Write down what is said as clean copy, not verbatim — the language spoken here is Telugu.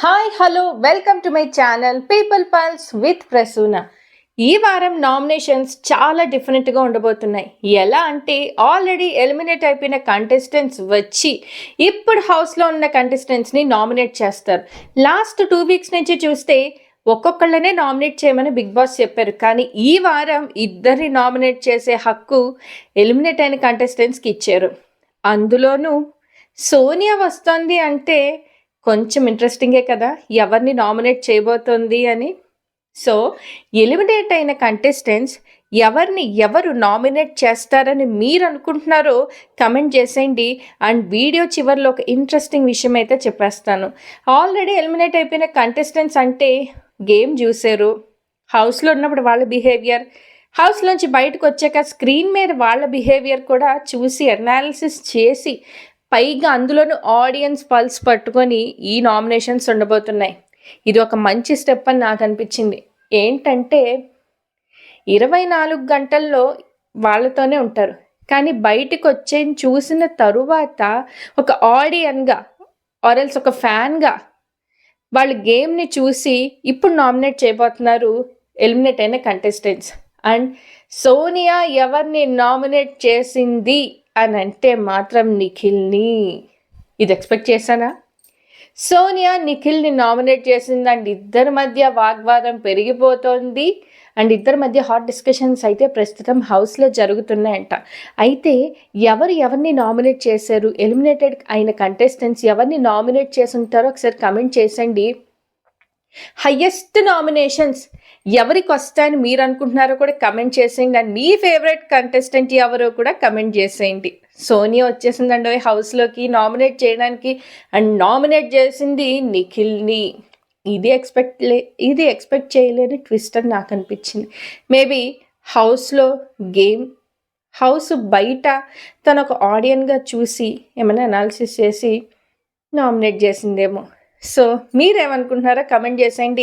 Hi hello welcome to my channel people pulse with Prasuna. ఈ వారం నామినేషన్స్ చాలా డిఫరెంట్గా ఉండబోతున్నాయి. ఎలా అంటే ఆల్రెడీ ఎలిమినేట్ అయిపోయిన కంటెస్టెంట్స్ వచ్చి ఇప్పుడు హౌస్లో ఉన్న కంటెస్టెంట్స్ని నామినేట్ చేస్తారు. లాస్ట్ 2 వీక్స్ నుంచి చూస్తే ఒక్కొక్కళ్ళనే నామినేట్ చేయమని బిగ్ బాస్ చెప్పారు. కానీ ఈ వారం ఇద్దరిని నామినేట్ చేసే హక్కు ఎలిమినేట్ అయిన కంటెస్టెంట్స్కి ఇచ్చారు. అందులోనూ సోనియా వస్తుంది అంటే కొంచెం ఇంట్రెస్టింగే కదా, ఎవరిని నామినేట్ చేయబోతోంది అని. సో ఎలిమినేట్ అయిన కంటెస్టెంట్స్ ఎవరు నామినేట్ చేస్తారని మీరు అనుకుంటున్నారో కమెంట్ చేసేయండి. అండ్ వీడియో చివరిలో ఒక ఇంట్రెస్టింగ్ విషయం అయితే చెప్పేస్తాను. ఆల్రెడీ ఎలిమినేట్ అయిపోయిన కంటెస్టెంట్స్ అంటే గేమ్ చూసారు, హౌస్లో ఉన్నప్పుడు వాళ్ళ బిహేవియర్, హౌస్లోంచి బయటకు వచ్చాక స్క్రీన్ మీద వాళ్ళ బిహేవియర్ కూడా చూసి అనాలిసిస్ చేసి పైగా అందులోనూ ఆడియన్స్ పల్స్ పట్టుకొని ఈ నామినేషన్స్ ఉండబోతున్నాయి. ఇది ఒక మంచి స్టెప్ అని నాకు అనిపించింది. ఏంటంటే 24 గంటల్లో వాళ్ళతోనే ఉంటారు, కానీ బయటకు వచ్చే చూసిన తరువాత ఒక ఆడియన్గా ఆర్ఎల్స్ ఒక ఫ్యాన్గా వాళ్ళ గేమ్ని చూసి ఇప్పుడు నామినేట్ చేయబోతున్నారు ఎలిమినేట్ అయిన కంటెస్టెంట్స్. అండ్ సోనియా ఎవరిని నామినేట్ చేసింది అని అంటే మాత్రం నిఖిల్ని. ఇది ఎక్స్పెక్ట్ చేశానా? సోనియా నిఖిల్ని నామినేట్ చేసింది. అండ్ ఇద్దరి మధ్య వాగ్వాదం పెరిగిపోతుంది. అండ్ ఇద్దరి మధ్య హాట్ డిస్కషన్స్ అయితే ప్రస్తుతం హౌస్లో జరుగుతున్నాయంట. అయితే ఎవరిని నామినేట్ చేశారు, ఎలిమినేటెడ్ అయిన కంటెస్టెంట్స్ ఎవరిని నామినేట్ చేసి ఉంటారో ఒకసారి కమెంట్ చేసండి. హయ్యెస్ట్ నామినేషన్స్ ఎవరికి వస్తాయని మీరు అనుకుంటున్నారో కూడా కమెంట్ చేసేయండి. అండ్ మీ ఫేవరెట్ కంటెస్టెంట్ ఎవరో కూడా కమెంట్ చేసేయండి. సోనియా వచ్చేసిందండి హౌస్లోకి నామినేట్ చేయడానికి. అండ్ నామినేట్ చేసింది నిఖిల్ని. ఇది ఎక్స్పెక్ట్ చేయలేని ట్విస్ట్ అని నాకు అనిపించింది. మేబీ హౌస్లో గేమ్, హౌస్ బయట తను ఒక ఆడియన్గా చూసి ఏమైనా అనాలిసిస్ చేసి నామినేట్ చేసిందేమో. సో మీరేమనుకుంటున్నారో కమెంట్ చేసేయండి.